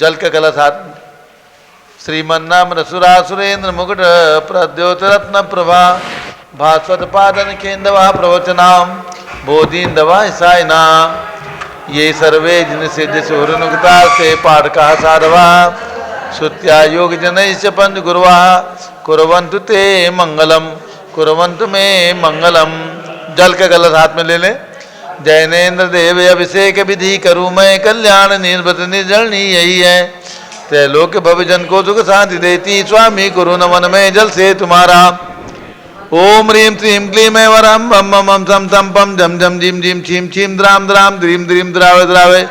जल का कलश हाथ, श्रीमन्नाम रसुरासुरेन्द्र मुकुट प्रद्योत रत्न प्रभा भास्वत पादन केंदवा प्रवचनाम बोधिंदवा ईसाइना ये सर्वे जिन सिद्ध सुहृनुक्ता से पाठ कहा साधवा श्रुत्या योग जनैश्च पंच गुरुवा कुर्वन्तु ते मंगलम कुर्वन्तु मे मंगलम। जल का कलश हाथ में ले लें। जैनेन्द्र देव अभिषेक विधि करूँ मैं कल्याण निर्वत निर्जलनी यही है त्रैलोक भवजन को सुख शांति देती स्वामी गुरु नमन में जल से तुम्हारा। ओम ह्रीं श्रीं क्लीं ऐं वरं बम बम बम सम सम पम झम झम झिम झिम छीम छीम द्राम द्राम द्रीम द्रीम द्रावे द्रावे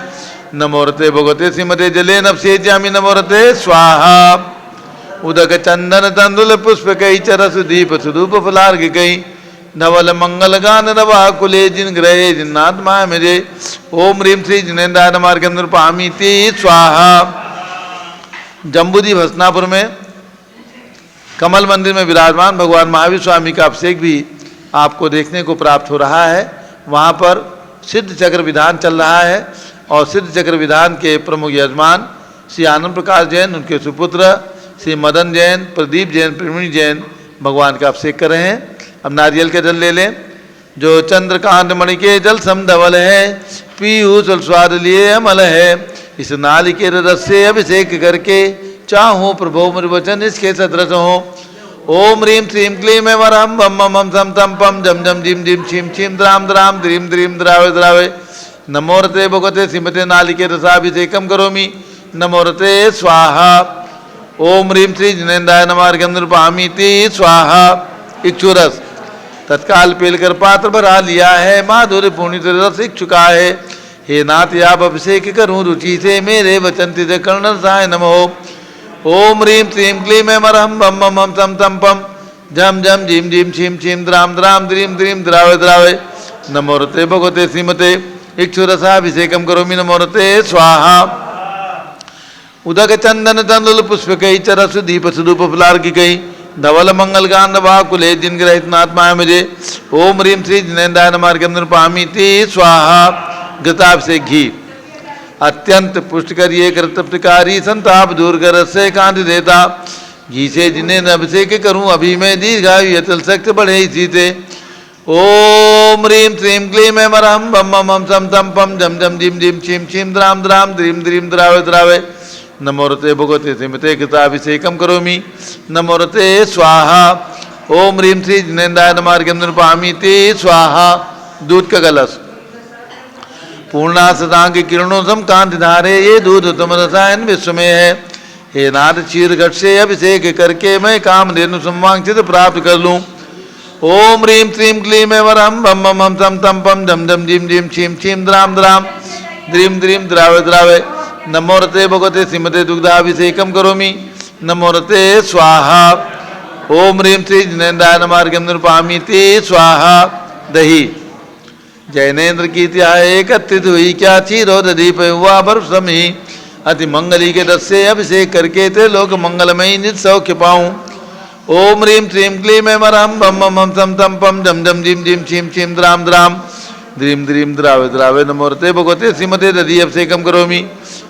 नमोरते भगवते श्रीमते जले नभसे जामि नमोरते स्वाहा। उदक चंदन तंदुल पुष्प कई चरस दीप सुधूप फलार्घ कई नवल मंगल गान रवा कुले जिन ग्रहे जिन्नात्मा मेरे। ओम ह्रीं श्री जिनेन्द्राय मार्गेंद्र पामीति स्वाहा। जम्बूदी भस्नापुर में कमल मंदिर में विराजमान भगवान महावीर स्वामी का अभिषेक भी आपको देखने को प्राप्त हो रहा है। वहाँ पर सिद्ध चक्र विधान चल रहा है और सिद्ध चक्र विधान के प्रमुख यजमान श्री आनंद प्रकाश जैन, उनके सुपुत्र श्री मदन जैन, प्रदीप जैन, प्रवीण जैन भगवान का अभिषेक कर रहे हैं। अब नारियल के जल ले लें। जो चंद्रकांत मणि के जल समधवल है पीयूष स्वाद लिए अमल है इस नाली के रस से अभिषेक करके चाहूँ प्रभो मेरे वचन इसके सदृश हो। ओम ह्रीं श्रीं क्लीं ऐं वरं बम बम बम सम सम पम झम झम झिम झिम छीम छीम द्राम द्राम द्रीम द्रीम द्रावे द्रावे नमोरते भगवते श्रीमते नालिके रसाभिषेकम करोमि नमोरते स्वाहा। ओम ह्रीं श्री जिनेन्द्राय नमार्गेंद्र पामीति स्वाहा। इक्षुरस तत्काल पेलकर पात्र भरा लिया है माधुर्य पुण्य रस इच्छुका है हे नाथ आप अभिषेक करूँ रुचि से मेरे वचन तिज कर्ण साय नमो। ओम ह्रीं श्रीं क्लीं ऐं वरं बम बम बम सम सम पम झम झम झिम झिम छीम छीम द्राम द्राम द्रीम द्रीम द्रावे द्रावे नमोरते भगवते श्रीमते इक्षुरसाभिषेकम करोमि नमोरते स्वाहा। उदक चंदन तंदुल पुष्प कई चरस दीप सुधूप फलार्घ कई धवल मंगल गान कुले जिन ग्रहित नात्मा मुझे। ओम ह्रीं श्री जिनेन्द्राय नमार्गेंद्र पामीति स्वाहा। घृताभिषेक घी अत्यंत पुष्ट करिए कृतप्रकारी संताप दूर कर से कांति देता घी से जिन्हें अभिषेक करूं अभी मैं दीर्घायु यतल शक्त बढ़े इसी से। ओम ह्रीं श्रीं क्लीं ऐं वरं बम बम बम सम सम पम झम झम झिम झिम छीम छीम द्राम द्राम द्रीम द्रीम द्रावे द्रावे नमोरते भगवते श्रीमते कृताभिषेकम करोमि नमोरते स्वाहा। ओम ह्रीं श्री जिनेन्द्राय नमार्गेंद्र पामीति स्वाहा। दूध का कलश पूर्णा सदांग किरणों सम कांति धारे ये दूध उत्तम रसायन विश्व में है हे नाथ क्षीर घट से अभिषेक करके मैं काम धेनु संवांछित प्राप्त कर लूं। ओम ह्रीं श्रीं क्लीं ऐं वरं बम बम बम सम सम पम झम झम झिम झिम छीम छीम द्राम द्राम द्रीम द्रीम द्रावे द्रावे नमोरते भगवते श्रीमते दुग्धाभिषेकम करोमि नमोरते स्वाहा। ओम ह्रीं श्री जिनेन्द्राय नमार्गेंद्र पामीति स्वाहा। दही जैनेन्द्र की त्याय एकत्रित हुई क्या चीरो दीप हुआ बर्फ समी अति मंगली के रस से अभिषेक करके त्रिलोक मंगलमयी निज सौख्य पाऊँ। ओम ह्रीं श्रीं क्लीं ऐं वरं बम बम बम सम सम पम झम झम झिम झिम छीम छीम द्राम द्राम द्रीम द्रीम द्रावे द्रावे नमोरते भगवते श्रीमते दधि अभिषेकम करोमि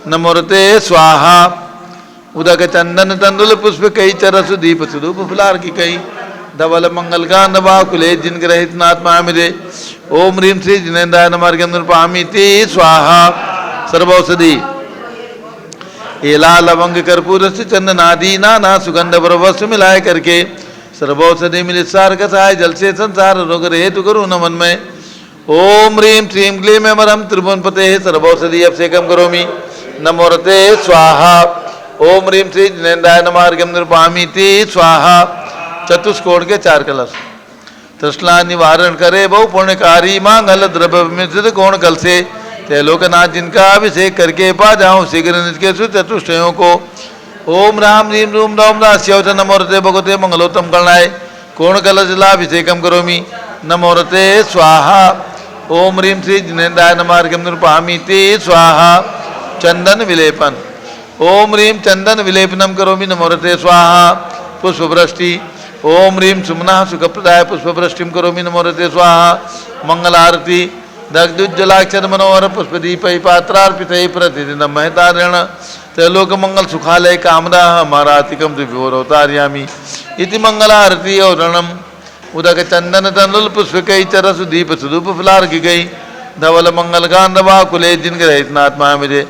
नमोरते स्वाहा। उदक चंदन तंदुल पुष्प कई चरसु दीप सुधूप फलार्घ कई धवल मंगल गान कुले जिन ग्रहित नात्मा मेरे। ओम ह्रीं श्री जिनेन्द्राय नमार्गेंद्र पामीति स्वाहा। सर्वौषधि एला लवंग कर्पूर से चंदन आदि नाना सुगंध वस्तु मिलाए करके सर्वौषधि मिलित सार कसाय जल से संसार रोग हेतु करो नमन में। ओम ह्रीं श्रीं क्लीं ऐं वरं त्रिभुवनपते सर्वौषधि अभिषेकम करोमि नमोरते स्वाहा। ओम ह्रीं श्री जिनेन्द्राय नमार्गेंद्र पामीति स्वाहा। चतुष्कोण के 4 कलश तृष्णा निवारण करे बहु पुण्यकारी मांगल द्रव्य मिश्रित कोण कल से त्रैलोकनाथ जिनका अभिषेक करके पा जाऊं शीघ्र निज के चतुष्टयों को। ओम राम ह्रीं रूम राम राश्यवच नमोरते भगवते मंगलोत्तम करणाय कोण कलश जलाभिषेकम करोमि नमोरते स्वाहा। ओम ह्रीं श्री जिनेन्द्राय नमार्गेंद्र पामीति स्वाहा। चंदन विलेपन ओम ह्रीं चंदन विलेपनम करोमि नमोरते स्वाहा। पुष्पवृष्टि ओम ह्रीं सुमना सुखप्रदाय पुष्पवृष्टिम करोमि नमोरते स्वाहा। मंगलारती दग्धुज्जलाक्षर मनोहर पुष्पदीपै पात्रार्पितै प्रतिदिनं महतारेण त्रैलोक मंगल सुखालय कामना मारातिकम दिव्योरवतार्यामी इति मंगलारती और रणम उदक चंदन तनुल पुष्पक चरसु दीप सुदूप फलार्घिकई धवल मंगल गांधवा कुले जिनग्रहितनात्मा मुझे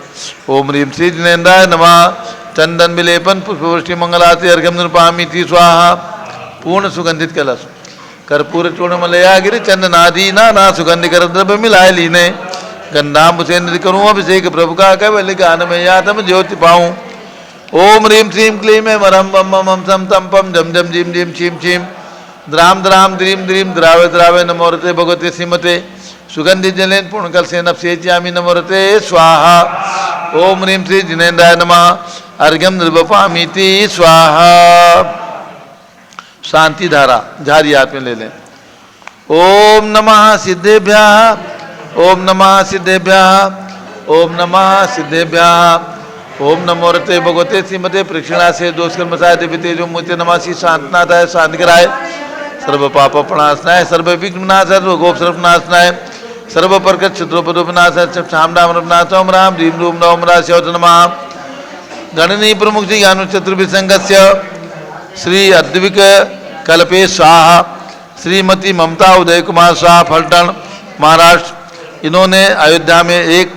ओम ह्रीम श्री जिनेन्द्राय नमः चंदन विलेपन पुष्पवृष्टि मंगलाते अर्घ्यम निरुपामीति स्वाहा पूर्ण सुगंधित कलश कर्पूर चूर्ण मलया गिरि चंदनादि नाना सुगंधि कर द्रव्य मिलाए लीने गंधाम्बुसे नृत्य करूँ अभिषेक प्रभु का कैवल्य गान में यातम ज्योति पाऊँ ओम ह्रीम श्रीम क्लीम मरम बम बम हम सम तम पम जम जम जिम जिम छिम छिम द्राम द्राम द्रीम द्रीम द्रावे द्रावे नमोरते भगवते श्रीमते सुगंधि जलेन पूर्णकल से नपसेच्यामी नमोरते स्वाहा ओम ह्रीम श्री जिनेन्द्राय नमः अर्घ्यम निर्वपामीति स्वाहा। शांति धारा झारी हाथ में ले लें। ओम नमः सिद्धेभ्यः ओम नमः सिद्धेभ्यः ओम नमः सिद्धेभ्यः ओम नमोरते भगवते श्रीमते प्रक्षिणा से दोषकर्मसाय देवी तेजो मूर्ति नमः श्री शांतनाथाय शांतिकराय सर्व पाप प्रणाशनाय सर्व विघ्ननाशाय सर्व गोप सर्वनाशनाय सर्व प्रकट क्षत्रोपनाशाय शामनामनाथ ओम राम ह्रीम रूम नवम राशि नमः गणनी प्रमुख जी ज्ञान चतुर्भिसंगस्य श्री अद्विक कल्पे स्वाहा श्रीमती ममता उदय कुमार शाह फलटन महाराष्ट्र इन्होंने अयोध्या में एक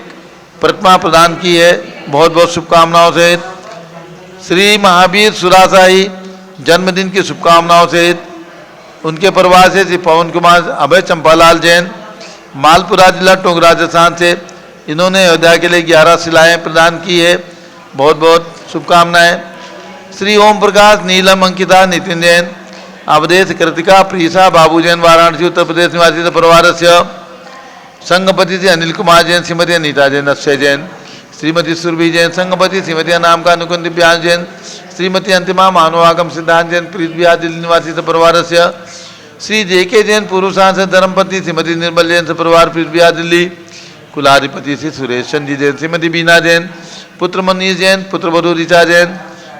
प्रतिमा प्रदान की है। बहुत बहुत शुभकामनाओं से श्री महावीर सुराशाही जन्मदिन की शुभकामनाओं से उनके परिवार से श्री पवन कुमार अभय चंपालाल जैन मालपुरा जिला टोंक राजस्थान से इन्होंने अयोध्या के लिए 11 शिलाएँ प्रदान की है। बहुत बहुत शुभकामनाएं। श्री ओम प्रकाश नीलम अंकिता नितिन जैन अवधेश कृतिका प्रीसा बाबू जैन वाराणसी उत्तर प्रदेश निवासी परिवार से संगपति से अनिल कुमार जैन श्रीमती अनीता जैन अक्षय जैन श्रीमती सुरभि जैन संगपति श्रीमती नाम का अनुकुंद दिव्यांश जैन श्रीमती अंतिमा मानवागम सिद्धांत जैन प्रीत बिहार दिल्ली निवासी परिवार से श्री जेके जैन पूर्व सांसद धर्मपति श्रीमती निर्मल जैन से परिवार प्रीत बिहार दिल्ली कुलाधिपति श्री सुरेश चंद जी जैन श्रीमती बीना जैन पुत्र मनीष जैन पुत्र वधु ऋचा जैन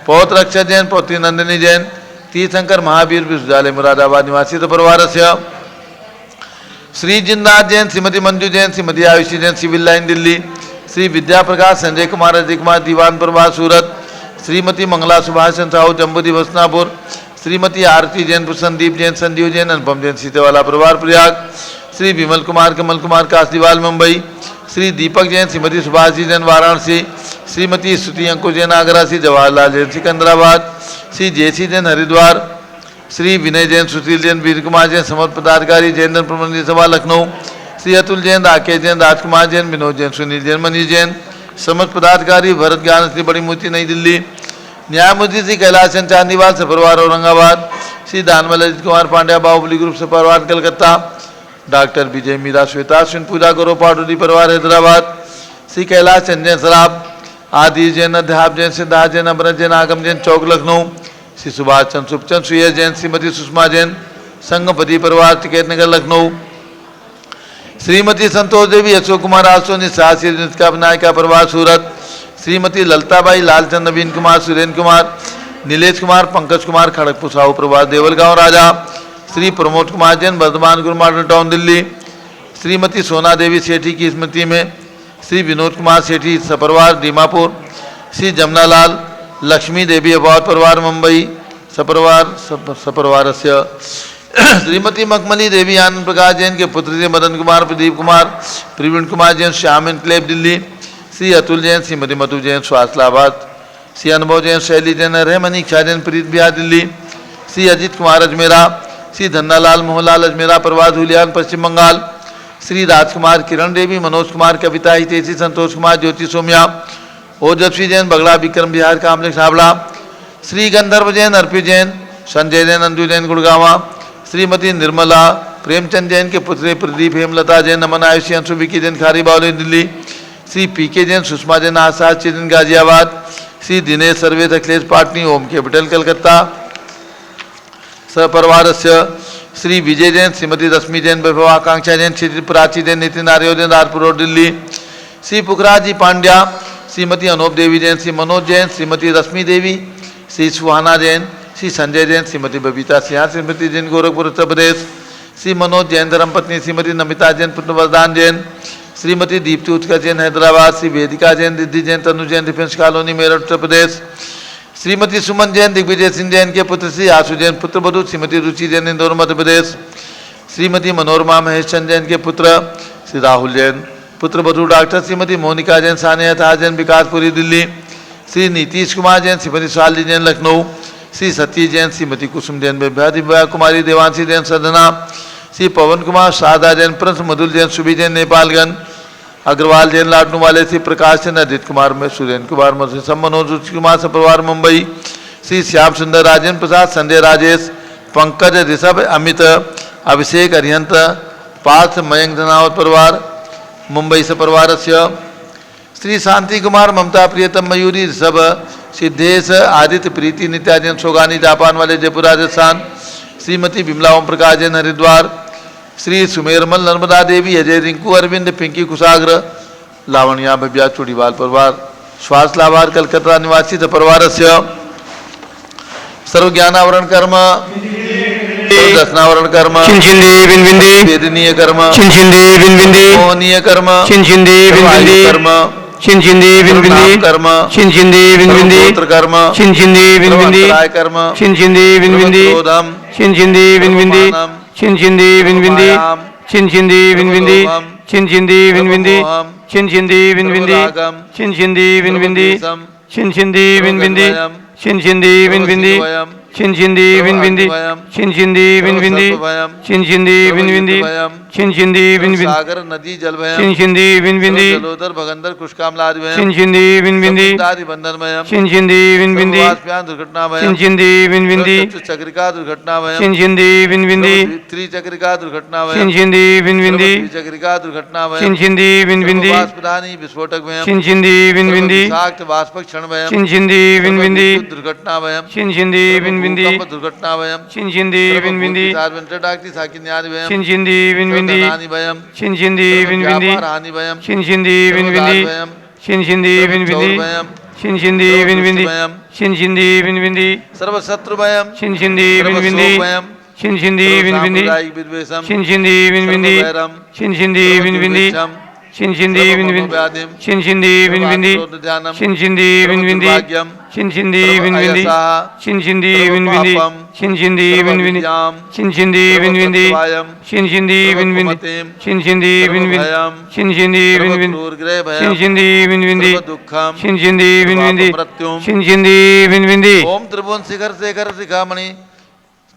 पौत्र अक्षय जैन पौत्री नंदिनी जैन तीर्थंकर महावीर विश्वविद्यालय मुरादाबाद निवासी परिवार से श्री जिन्नाथ जैन श्रीमती मंजू जैन श्रीमती आयुषी जैन सिविल लाइन दिल्ली श्री विद्या प्रकाश संजय कुमार अजय कुमार दीवान प्रभात सूरत श्रीमती मंगला सुभाष साहू जम्बूदी वसनापुर श्रीमती आरती जैन संदीप जैन संजीव जैन अनुपम जैन सीतेवाला परिवार प्रयाग श्री विमल कुमार कमल कुमार कासदीवाल मुंबई श्री दीपक जैन श्रीमती सुभाष जी जैन वाराणसी श्रीमती स्तुति अंकुश जैन आगरा श्री जवाहरलाल जैन सिकंदराबाद श्री जयसी जैन हरिद्वार श्री विनय जैन सुशील जैन वीर कुमार जैन समर्थ पदाधिकारी जैन प्रबंध सभा लखनऊ श्री अतुल जैन राकेश जैन राजकुमार जैन विनोद जैन सुनील जैन मनीष जैन समर्थ पदाधिकारी भरत ज्ञान श्री बड़ी मूर्ति नई दिल्ली न्यायमूर्ति श्री कैलाश चंद चांदीवाल से परिवार औरंगाबाद श्री दानमल अजित कुमार पांड्या बाहुबली ग्रुप से परिवार कलकत्ता डॉक्टर विजय मीरा श्वेता अश्विन पूजा गौरव पाटोली परिवार हैदराबाद श्री कैलाश चंद जैन सराब आदि जैन अध्याप जैन सिद्धार्थ जैन अमृत जैन आगम जैन चौक लखनऊ श्री सुभाष चंद सुखचंद सुयस जैन श्रीमती सुषमा जैन संगपति परिवार टिकैत नगर लखनऊ श्रीमती संतोष देवी अशोक कुमार आसो निशासी निष्का नायिका परिवार सूरत श्रीमती ललताबाई लालचंद नवीन कुमार सुरेंद्र कुमार नीलेश कुमार पंकज कुमार खड़गपुर साहू परिवार देवलगांव राजा श्री प्रमोद कुमार जैन वर्धमान गुरु मॉडल टाउन दिल्ली श्रीमती सोना देवी सेठी की स्मृति में श्री विनोद कुमार सेठी सपरिवार दीमापुर श्री जमुनालाल लक्ष्मी देवी अबावत परिवार मुंबई सपरिवार से श्रीमती मखमली देवी आनंद प्रकाश जैन के पुत्र श्री मदन कुमार प्रदीप कुमार प्रवीण कुमार जैन श्याम एनक्लेव दिल्ली श्री अतुल जैन श्रीमती मधु जैन स्वास्थलाबाद श्री अनुभव जैन शैली जैन रहमनी इच्छा जैन प्रीत बिहार दिल्ली श्री अजित कुमार अजमेरा श्री धन्नालाल मोहनलाल अजमेरा परिवार धुलियान पश्चिम बंगाल श्री राजकुमार किरण देवी मनोज कुमार कविता हितेशी संतोष कुमार ज्योति सोम्या ओजस्वी जैन बगड़ा विक्रम बिहार कामलेश हावड़ा श्री गंधर्व जैन अर्पित जैन संजय जैन अंजू जैन गुड़गावा श्रीमती निर्मला प्रेमचंद जैन के पुत्र प्रदीप हेमलता जैन नमन आयुषी अंशु विकी जैन खारी बावली दिल्ली श्री पीके जैन सुषमा जैन आसाद चिदन गाजियाबाद श्री दिनेश सर्वेद अखिलेश पाटनी ओम कैपिटल कलकत्ता सपरिवार श्री विजय जैन श्रीमती रश्मि जैन वैभव आकांक्षा जैन श्री प्राची जैन नितिन आर्य जैन राजपुर रोड दिल्ली श्री पुखराज जी पांड्या श्रीमती अनूप देवी जैन श्री मनोज जैन श्रीमती रश्मि देवी श्री सुहाना जैन श्री संजय जैन श्रीमती बबीता सिंह श्रीमती जैन गोरखपुर उत्तर प्रदेश श्री मनोज जैन धर्मपत्नी श्रीमती नमिता जैन पुत्र वरदान जैन श्रीमती दीप्ति उत्कर्ष जैन हैदराबाद, श्री वेदिका जैन, रिद्धि जैन, तनु जैन, डिफेंस कॉलोनी मेरठ उत्तर प्रदेश, श्रीमती सुमन जैन, दिग्विजय सिंह जैन के पुत्र श्री आशु जैन पुत्र वधू, श्रीमती रुचि जैन इंदौर मध्य प्रदेश, श्रीमती मनोरमा महेश चंद जैन के पुत्र श्री राहुल जैन पुत्र वधू डॉक्टर, श्रीमती मोनिका जैन सानिया ताज जैन विकासपुरी दिल्ली, श्री नीतीश कुमार जैन, श्रीमती शाली जैन लखनऊ, श्री सती जैन, श्रीमती कुसुम जैन विभा, दिव्या कुमारी देवांशी जैन सदना, श्री पवन कुमार शारदा जैन, प्रिंस मधुल जैन सुबी जैन नेपालगंज, अग्रवाल जैन लाडनू वाले, श्री प्रकाश जैन, अजित कुमार में सुरेंद्र कुमार मधु, मनोज कुमार सपरिवार मुंबई, श्री श्याम सुंदर राजेंद्र प्रसाद, संजय राजेश, पंकज ऋषभ अमित, अभिषेक अरिहंत, पार्थ मयंक धनावत परिवार मुंबई से परिवार, श्री शांति कुमार ममता प्रियतम मयूरी ऋषभ, सिद्धेश आदित्य प्रीति नित्या जैन सोगानी जापान वाले जयपुर राजस्थान, श्रीमती बिमला ओम प्रकाश जैन हरिद्वार, श्री सुमेरमल नर्मदा देवी, अजय रिंकू अरविंद, पिंकी कुशाग्र, लावण्या भव्या चूड़ीवाल परिवार, श्वास लाभार कलकत्ता निवासी परिवार, सर्व ज्ञानावरण कर्म, दर्शनावरण कर्म, वेदनीय कर्म, मोहनीय कर्म, कर्म, कर्म, गोत्र कर्म, राय कर्म, क्रोधम, सागर नदी जल भयम, जलोदर भगंदर कुशकामलादि भयम, बंधन भयम, दुर्घटना भयम, चक्रिका दुर्घटना भयम, त्रिचक्रिका दुर्घटना भयम, चक्रिका दुर्घटना भयम, प्रधानी विस्फोटक भयम, विषाक्त वाष्पक क्षण भयम, दुर्घटना भयम, दुर्घटना भयम, डाक्टी साकिन्यादि भयम, हानि भयम, व्यापार हानि भयम, सर्व शत्रु भयम, सामुदायिक विद्वेषम, ओम त्रिभुवन शिखर शेखर शिखामणि,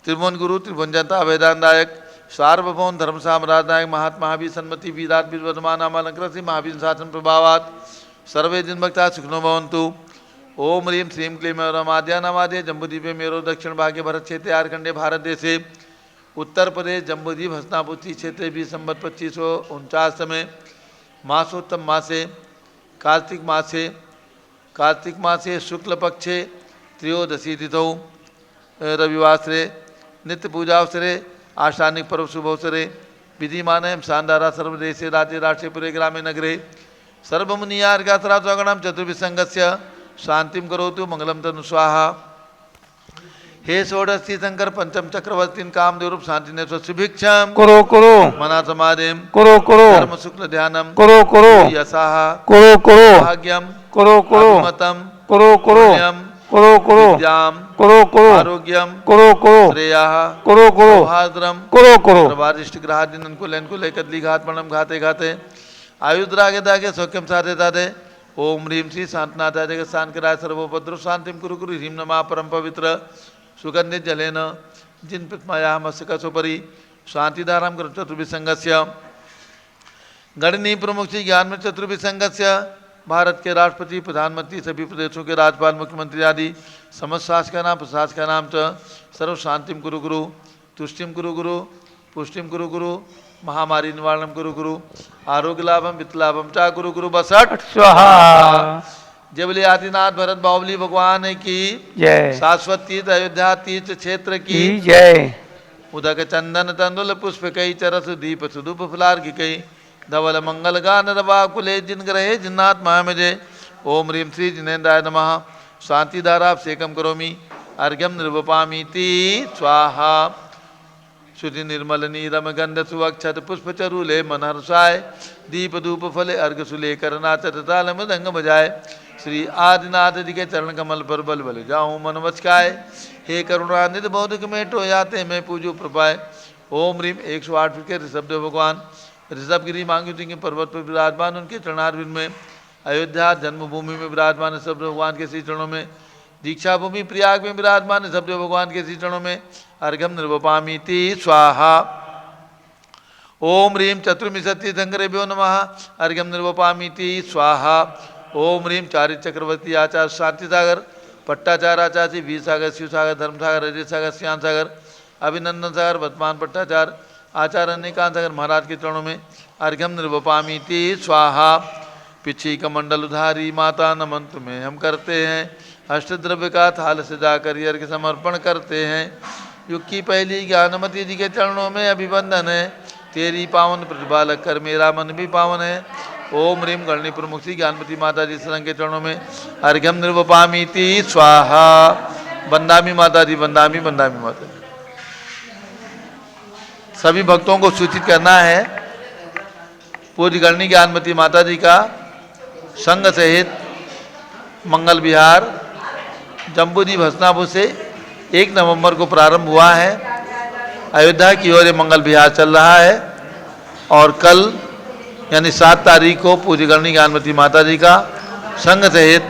त्रिभुवन गुरु, त्रिभुवन जनता वेदांतदायक, सार्वभौम धर्म साम्राज्ञायक, महात्मा महावीर सन्मति वीराट वीरवर्धमानामलंकृत श्री महावीर शासन प्रभावात् सर्वे दिन भक्ता सुखनो भवन्तु। ओम ह्रीं श्रीं क्लीं रमाद्या नमाद्य जम्बूद्वीपे मेरो दक्षिण भागे भरत क्षेत्रे आर्खंडे भारत देशे उत्तर प्रदेश जम्बूद्वीप हस्तिनापुरी क्षेत्रे भी संवत 2549 में मासोत्तम मासे कार्तिक मासे शुक्ल पक्षे त्रयोदशी तिथौ रविवासरे नित्य पूजावसरे आशानिक पर्व शुभोत्सरे विधिमानयं शानदारा सर्वदेशे राज्ये राष्ट्रे पुरे ग्रामे नगरे सर्वमुनियार्घासरागणं चतुर्विसंगस्य शांतिं करोतु मंगलम तनु स्वाहा। हे षोडशी शंकर पंचम चक्रवर्ती कामदेव रूप शांति ने सुभिक्षम करो करो मना समाधिम करो करो धर्म शुक्ल ध्यानम करो करो यशाह करो करो भाग्यम करो करो मतम करो करो करो करो विद्याम करो करो आरोग्यम करो करो श्रेयाः करो करो भाद्रम करो करो वारिष्ठ ग्रहादिन को लेकदली घात पणम घाते घाते आयुद्रागे दागे सौख्यम साधे दादे ओम ह्रीं श्री शांतनाथाय जगत शांतिराय सर्वोपद्रव शांतिम कुरु कुरु ह्रीं नमः परम पवित्र सुगंधित जलेन जिन पित्मया मस्तकोपरि शांतिधाराम कर चतुर्विसंगस्य गणनीय प्रमुख श्री ज्ञान में चतुर्विसंगस्य भारत के राष्ट्रपति प्रधानमंत्री सभी प्रदेशों के राज्यपाल मुख्यमंत्री आदि समस्त शासकानां प्रशासकानां च सर्व शांतिम कुरु गुरु तुष्टिम कुरु गुरु पुष्टिम कुरु गुरु महामारी निवारणम कुरु गुरु आरोग्य लाभम वित्त लाभम चा कुरु गुरु बसठ स्वाहा। जय बोले आदिनाथ भरत बाहुबली भगवान की जय। शाश्वत तीर्थ अयोध्या तीर्थ क्षेत्र की जय। उदक चंदन तंदुल पुष्प कई चरस दीप सुदूप फुलार की कई धवल मंगल गान रवा कुले जिन ग्रहे जिन्नाथ महामजय ओम ह्रीं श्री जिनेन्द्राय नमः शांति धाराभिषेकम करोमि अर्घ्यम निर्वपामीति स्वाहा। श्रुति निर्मल नीरम गंध सुवक्षत पुष्प चरूले मनहर्षाय दीप धूप फले अर्घ सुले करनाथ ताल मृदंग बजाए श्री आदिनाथ जी के चरण कमल पर बल बल जाऊं मन बचकाए हे करुणानिधि बौद्धिक मेटो याते मैं पूजो प्रपाए ओम रीम 108 फीट के ऋषभदेव भगवान ऋषभगिरी मांगी सिंह पर्वत पर विराजमान उनके चरणारविंद में अयोध्या जन्मभूमि में विराजमान ऋषभदेव भगवान के श्री चरणों में दीक्षा भूमि प्रयाग में विराजमान ऋषभदेव भगवान के श्री चरणों में अर्घम निर्वपामीति स्वाहा ओम ह्रीं चतुर्विंशति शंकरेभ्यो नमः अर्घ्यम निर्वपामीति स्वाहा ओम ह्रीं चारि चक्रवर्ती आचार्य शांति सागर पट्टाचार्य आचार्य वीर सागर शिव सागर धर्म सागर अजय सागर श्याम सागर अभिनंदन सागर वर्तमान पट्टाचार्य आचार्य अनिकांत सागर महाराज के चरणों में अर्घ्यम निर्वपामीति स्वाहा पिछी कमंडल उधारी माता नमन तुम्हें हम करते हैं अष्टद्रव्य का थाल सजाकर अर्घ्य समर्पण करते हैं युग की पहली ज्ञानमती जी के चरणों में अभिवंदन है तेरी पावन प्रतिभा लगकर मेरा मन भी पावन है ओम ह्रीं गणनी प्रमुख श्री ज्ञानमती माता जी सरंग के चरणों में अर्घ्यम निर्वपामीति स्वाहा बंदामी माता जी बंदामी बंदामी माता जी। सभी भक्तों को सूचित करना है पूज्य गणनी ज्ञानमती माता जी का संघ सहित मंगल विहार जम्बूद्वीप हसनापुर से 1 नवंबर को प्रारंभ हुआ है। अयोध्या की ओर मंगल विहार चल रहा है और कल यानी 7 तारीख को पूज्य गणनी ज्ञानमती माता जी का संघ सहित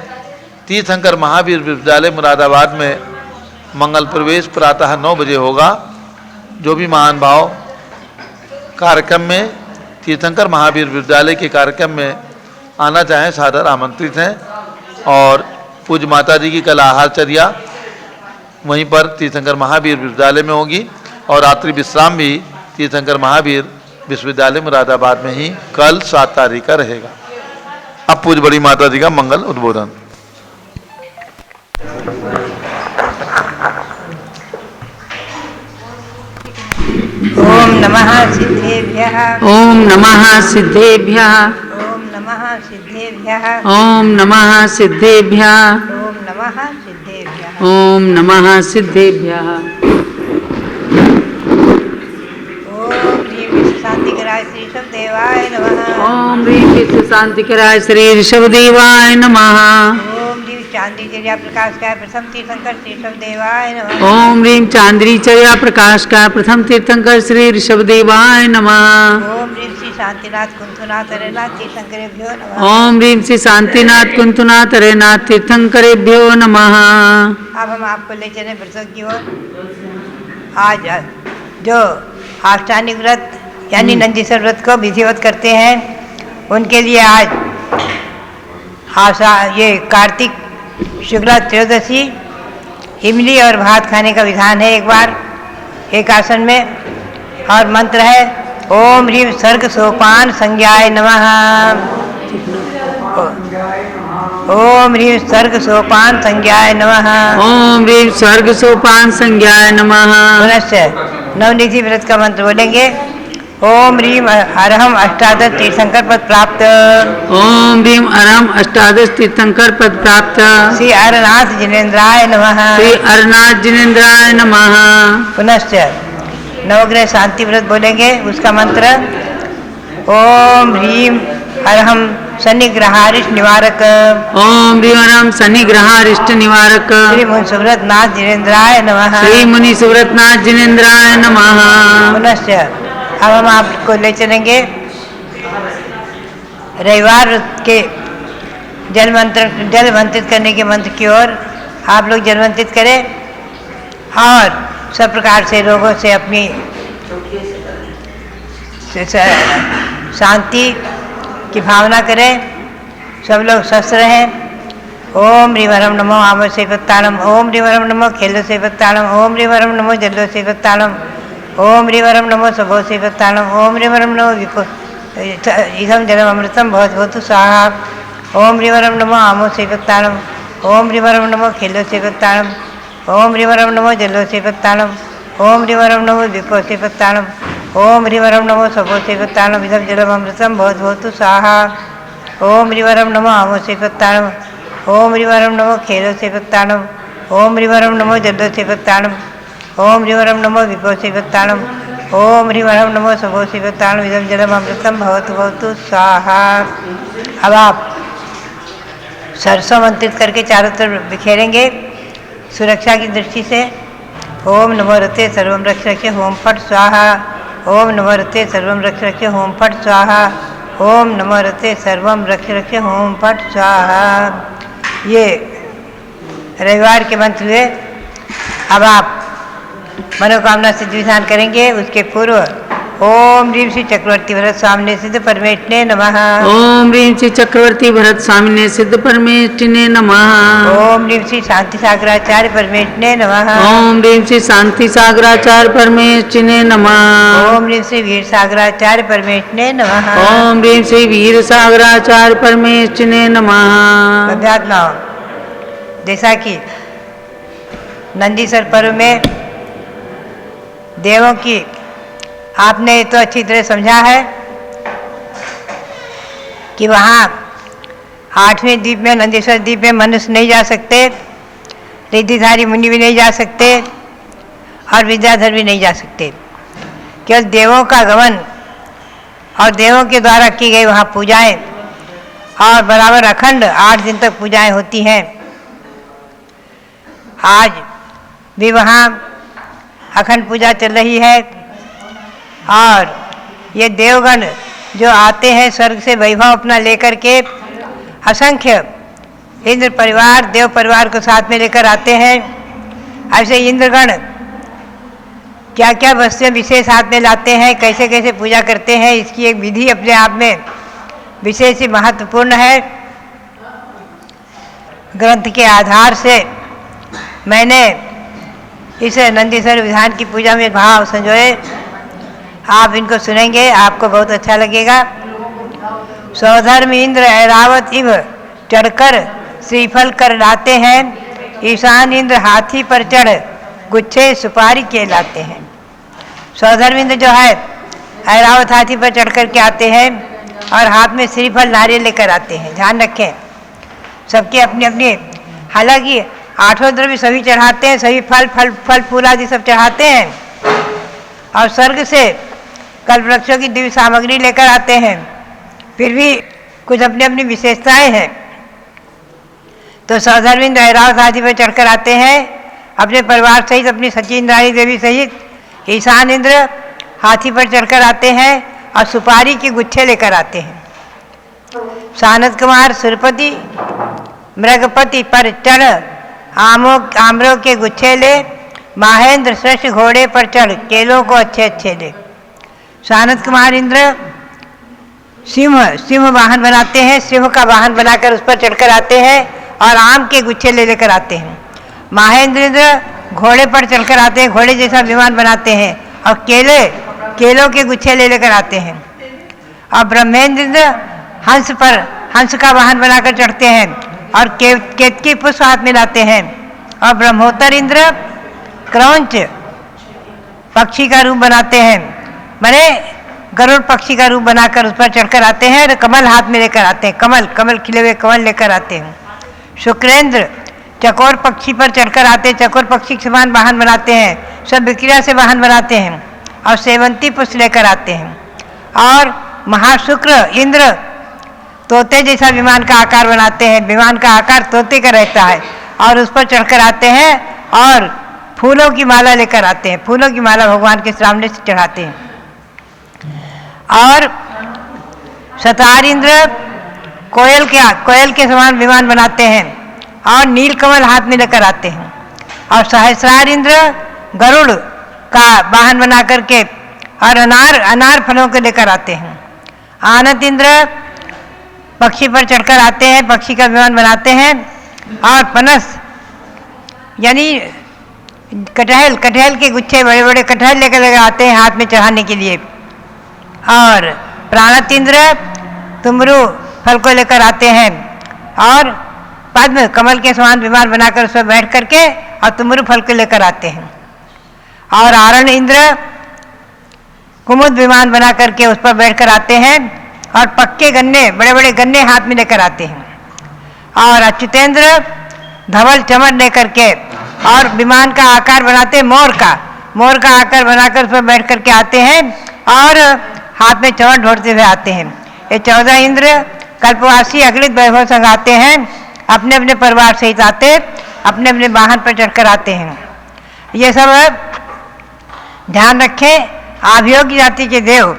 तीर्थंकर महावीर विश्वविद्यालय मुरादाबाद में मंगल प्रवेश प्रातः 9 बजे होगा। जो भी महान भाव कार्यक्रम में तीर्थंकर महावीर विश्वविद्यालय के कार्यक्रम में आना चाहें सादर आमंत्रित हैं। और पूज्य माता जी की कल आहारचर्या वहीं पर तीर्थंकर महावीर विश्वविद्यालय में होगी और रात्रि विश्राम भी तीर्थंकर महावीर विश्वविद्यालय मुरादाबाद में ही कल 7 तारीख का रहेगा। अब पूज्य बड़ी माता जी का मंगल उद्बोधन। ओम नमः सिद्धेभ्यः ओम नमः सिद्धेभ्यः ओम नमः सिद्धेभ्यः ओम नमः सिद्धेभ्यः ओम नमः सिद्धेभ्यः ओम नमः सिद्धेभ्यः ओम श्री विश्व शांतिकराय श्री ऋषभदेवाय नमः ओम ह्रीं विश्व शांतिकराय श्री ऋषभदेवाय नमः ओम श्री चांदी चर्या प्रकाश का प्रथम तीर्थंकर श्री ऋषभदेवाय नमः ओम ह्रीं चांद्री चर्या प्रकाश का प्रथम तीर्थंकर श्री ऋषभदेवाय नमः ओम श्री श्री शांतिनाथ कुंथुनाथ हरेनाथ तीर्थंकरेभ्यो नमः ओम ह्रीं श्री शांतिनाथ कुंतुनाथ हरेनाथ तीर्थंकरेभ्यो नमः। अब हम आपको ले चले व्रतों की ओर। आज जो आष्टानिक व्रत यानी नंदीश्वर व्रत को विधिवत करते हैं उनके लिए आज ये कार्तिक शुक्ला त्रयोदशी इमली और भात खाने का विधान है। एक बार एक आसन में और मंत्र है ओम ह्रीं सर्ग सोपान संज्ञाय नमः। ओम ह्रीं सर्ग सोपान संज्ञाय नमः। ओम ह्रीं स्वर्ग सोपान संज्ञाय नमः। पुनश्च नवनिधि व्रत का मंत्र बोलेंगे ओम ह्रीं अरहम अष्टादश तीर्थंकर पद प्राप्त। ओम ह्रीं अरहम अष्टादश तीर्थंकर पद प्राप्त। श्री अरनाथ जिनेन्द्राय नमः। श्री अरनाथ जिनेन्द्राय नमः। पुनश्च नवग्रह शांति व्रत बोलेंगे उसका मंत्र ओम ह्रीं अरहम शनिग्रहारिष्ट निवारक। ओम ह्रीं अरहम शनिग्रहारिष्ट निवारक। श्री मुनि सुव्रत नाथ जिनेन्द्राय नमः। श्री मुनि सुव्रत नाथ जिनेन्द्राय नमः। पुनश्च अब हम आपको ले चलेंगे रविवार के जल मंत्रित करने के मंत्र की ओर। आप लोग जल मंत्रित करें और सब प्रकार से रोगों से अपनी शांति की भावना करें। सब लोग स्वस्थ रहें। ओम ह्रीं वरम नमो आमो सेवत्तालम। ओम ह्रीं वरम नमो खेलो सेवत्तालम। ओम ह्रीं वरम नमो जल्लो सेवत्तालम। ओम ह्रीं वरम नमो सभो सेवत्तालम। ओम ह्रीं वरम नमो विको इदं जलम अमृतम भवतु स्वाहा। ओम ह्रीं वरम नमो आमो सेवत्तालम। ओम ह्रीं वरम नमो खेलो सेवत्तालम। ओम ह्रीं वरम नमो जल्लो सेवत्तालम। ओम ह्रीं वरम नमो विको सेवत्तालम। ओम ह्रीं वरम नमो सभो सेवत्तालम इदं जलम अमृतम भवतु स्वाहा। ओम ह्रीं वरम नमो आमो सेवत्तालम। ओम ह्रीं वरम नमो खेलो सेवत्तालम। ओम ह्रीं वरम नमो जल्लो सेवत्तालम। ओम ह्रीं वरम नमो विको सेवत्तालम। ओम ह्रीं वरम नमो सबो शिवताण इदं जलम अमृतम भवतु भवतु स्वाहा। अब आप सरसों मंत्रित करके चारों तरफ बिखेरेंगे सुरक्षा की दृष्टि से। ओम नमो रते सर्वम रक्ष रक्ष होम फट स्वाहा। ओम नमो रते सर्वम रक्ष रक्ष होम फट स्वाहा। ओम नमो रते सर्वम रक्ष रक्ष होम फट स्वाहा। ये रविवार के मंत्र हुए। अब आप मनोकामना सिद्धि विधान करेंगे। उसके पूर्व ओम ह्रीं श्री चक्रवर्ती भरत स्वामिने सिद्ध परमेष्ठिने नमः। ओम ह्रीं श्री चक्रवर्ती भरत स्वामिने सिद्ध परमेष्ठिने नमः। ओम ह्रीं श्री शांति सागराचार्य परमेष्ठिने नमः। ओम ह्रीं श्री शांति सागराचार्य परमेष्ठिने नमः। ओम ह्रीं श्री वीर सागराचार्य परमेष्ठिने नमः। ओम ह्रीं श्री वीर सागराचार्य परमेष्ठिने नमः। अध्यात्मा जैसा कि नंदीसर पर्व में देवों की आपने तो अच्छी तरह समझा है कि वहाँ 8वें द्वीप में नंदीश्वर द्वीप में मनुष्य नहीं जा सकते, रिद्धिधारी मुनि भी नहीं जा सकते और विद्याधर भी नहीं जा सकते। केवल देवों का गमन और देवों के द्वारा की गई वहाँ पूजाएं और बराबर अखंड 8 दिन तक पूजाएं होती हैं। आज भी वहाँ अखंड पूजा चल रही है और ये देवगण जो आते हैं स्वर्ग से वैभव अपना लेकर के, असंख्य इंद्र परिवार देव परिवार को साथ में लेकर आते हैं। ऐसे इंद्रगण क्या क्या वस्तुएं विशेष हाथ में लाते हैं, कैसे कैसे पूजा करते हैं, इसकी एक विधि अपने आप में विशेष ही महत्वपूर्ण है। ग्रंथ के आधार से मैंने इस नंदीश्वर विधान की पूजा में भाव संजोए। आप इनको सुनेंगे, आपको बहुत अच्छा लगेगा। सौधर्म इंद्र ऐरावत इव चढ़कर श्रीफल कर लाते हैं। ईशान इंद्र हाथी पर चढ़ गुच्छे सुपारी के लाते हैं। सौधर्म इंद्र जो है ऐरावत हाथी पर चढ़ कर के आते हैं और हाथ में श्रीफल नारियल लेकर आते हैं। ध्यान रखें, सबके अपनी अपनी, हालांकि 8 द्रव्य सभी चढ़ाते हैं, सभी फल फूल आदि सब चढ़ाते हैं और स्वर्ग से कल्प वृक्षों की दिव्य सामग्री लेकर आते हैं। फिर भी कुछ अपनी अपनी विशेषताएं हैं। तो सौधर्मिंद ऐरावत हाथी पर चढ़कर आते हैं अपने परिवार सहित, अपनी सची इंद्राणी देवी सहित। ईशान इंद्र हाथी पर चढ़कर आते हैं और सुपारी के गुच्छे लेकर आते हैं। सानद कुमार सुरपति मृगपति पर चढ़ आमरों के गुच्छे ले। महेंद्र श्रेष्ठ घोड़े पर चढ़ केलों को अच्छे अच्छे ले। सानद कुमार इंद्र सिंह वाहन बनाते हैं, सिंह का वाहन बनाकर उस पर चढ़कर आते हैं और आम के गुच्छे ले लेकर आते हैं। महेंद्र इंद्र घोड़े पर चढ़कर आते हैं, घोड़े जैसा विमान बनाते हैं और केलों के गुच्छे ले लेकर आते हैं। और ब्रह्मेंद्र इंद्र हंस का वाहन बनाकर चढ़ते हैं और केतकी पुष्प हाथ में लाते हैं। और ब्रह्मोत्तर इंद्र क्रौंच पक्षी का रूप बनाते हैं, माने गरुड़ पक्षी का रूप बनाकर उस पर चढ़कर आते हैं और कमल हाथ में लेकर आते हैं। कमल खिले हुए कमल लेकर आते हैं। शुक्रेंद्र चकोर पक्षी पर चढ़कर आते हैं, चकोर पक्षी के समान वाहन बनाते हैं, सब विक्रिया से वाहन बनाते हैं और सेवंती पुष्प लेकर आते हैं। और महाशुक्र इंद्र तोते जैसा विमान का आकार बनाते हैं, विमान का आकार तोते का रहता है और उस पर चढ़कर आते हैं और फूलों की माला लेकर आते हैं। फूलों की माला भगवान के सामने से चढ़ाते हैं। और शतार इंद्र कोयल के समान विमान बनाते हैं और नीलकमल हाथ में लेकर आते हैं। और सहस्रार इंद्र गरुड़ का वाहन बना करके और अनार फलों को लेकर आते हैं। आनंद इंद्र पक्षी पर चढ़कर आते हैं, पक्षी का विमान बनाते हैं। और पनस यानी कटहल के गुच्छे, बड़े बड़े कटहल लेकर आते हैं हाथ में चढ़ाने के लिए। और प्राणत इंद्र तुमरू फल को लेकर आते हैं और पद्म कमल के समान विमान बनाकर उस पर बैठ करके और तुमरू फल को लेकर आते हैं। और आरण इंद्र कुमुद विमान बना करके उस पर बैठ कर आते हैं और पक्के गन्ने, बड़े बड़े गन्ने हाथ में लेकर आते हैं। और अच्युतेंद्र धवल चमन लेकर के और विमान का आकार बनाते मोर का, मोर का आकार बनाकर उस पर बैठ करके आते हैं और हाथ में चौड़ ढोड़ते हुए आते हैं। ये 14 इंद्र कल्पवासी अगलित वैभव संग आते हैं, अपने अपने परिवार सहित आते, अपने अपने वाहन पर चढ़कर आते हैं। ये सब ध्यान रखें। आभियोगी जाति के देव,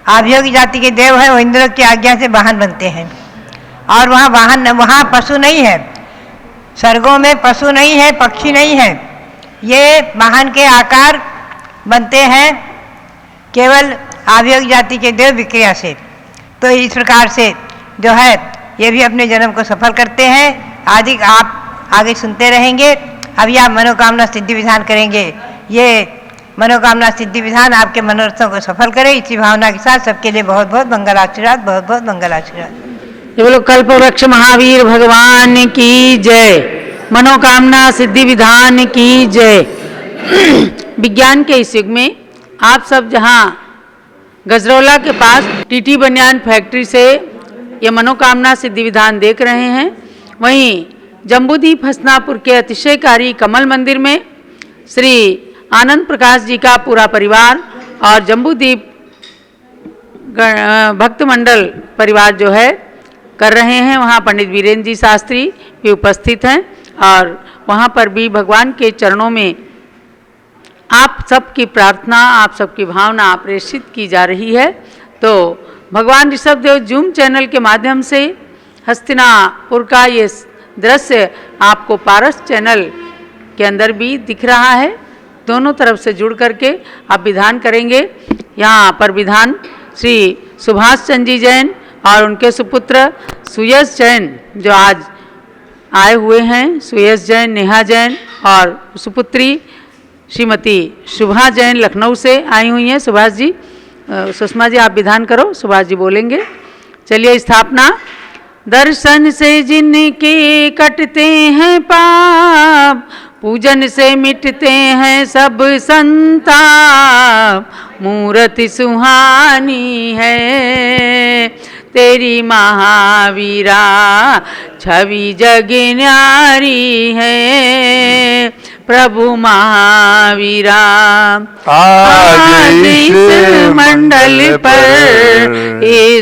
आभियोगी जाति के देव है, वो इंद्र की आज्ञा से वाहन बनते हैं। और वहाँ पशु नहीं है, स्वर्गों में पशु नहीं है, पक्षी नहीं है, ये वाहन के आकार बनते हैं केवल आभियोगी जाति के देव विक्रिया से। तो इस प्रकार से जो है ये भी अपने जन्म को सफल करते हैं। आदि आप आगे सुनते रहेंगे। अभी आप मनोकामना सिद्धि विधान करेंगे। ये मनोकामना सिद्धि विधान आपके मनोरथों को सफल करे, इसी भावना के साथ सबके लिए बहुत बहुत मंगल आशीर्वाद, बहुत बहुत मंगल आशीर्वाद। ये बोलो कल्प वृक्ष महावीर भगवान की जय, मनोकामना सिद्धि विधान की जय। विज्ञान के इस युग में आप सब जहाँ गजरौला के पास टीटी बनियान फैक्ट्री से ये मनोकामना सिद्धि विधान देख रहे हैं, वहीं जम्बूद्वीप हसनापुर के अतिशयकारी कमल मंदिर में श्री आनंद प्रकाश जी का पूरा परिवार और जम्बूद्वीप भक्त मंडल परिवार जो है कर रहे हैं। वहाँ पंडित वीरेंद्र जी शास्त्री भी उपस्थित हैं और वहाँ पर भी भगवान के चरणों में आप सबकी प्रार्थना, आप सबकी भावना प्रेषित की जा रही है। तो भगवान ऋषभदेव जूम चैनल के माध्यम से हस्तिनापुर का ये दृश्य आपको पारस चैनल के अंदर भी दिख रहा है। दोनों तरफ से जुड़ करके आप विधान करेंगे। यहाँ पर विधान श्री सुभाष चंद्र जी जैन और उनके सुपुत्र सुयश जैन जो आज आए हुए हैं, सुयश जैन, नेहा जैन और सुपुत्री श्रीमती शुभा जैन लखनऊ से आई हुई हैं। सुभाष जी, सुषमा जी आप विधान करो, सुभाष जी बोलेंगे। चलिए स्थापना। दर्शन से जिनके कटते हैं पाप, पूजन से मिटते हैं सब संताप, मूर्ति सुहानी है तेरी महावीरा, छवि जग न्यारी है प्रभु महावीरा। आज इस मंडल पर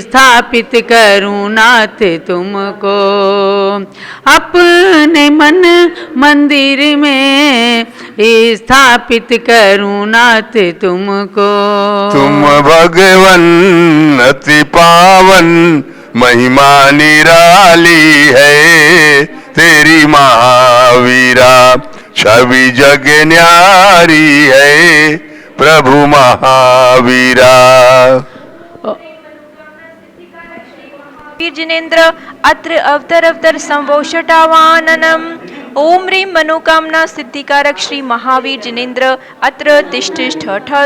स्थापित करूं नाथ तुमको, अपने मन मंदिर में स्थापित करूं नाथ तुमको। तुम भगवन अति पावन, महिमा निराली है तेरी महावीरा, छवि जग न्यारी है प्रभु महावीरा। जिनेन्द्र अत्र अवतर संवोषटावाननम। ओम ह्रीं मनोकामना सिद्धिकारक श्री महावीर जिनेन्द्र अत्र तिष्ठ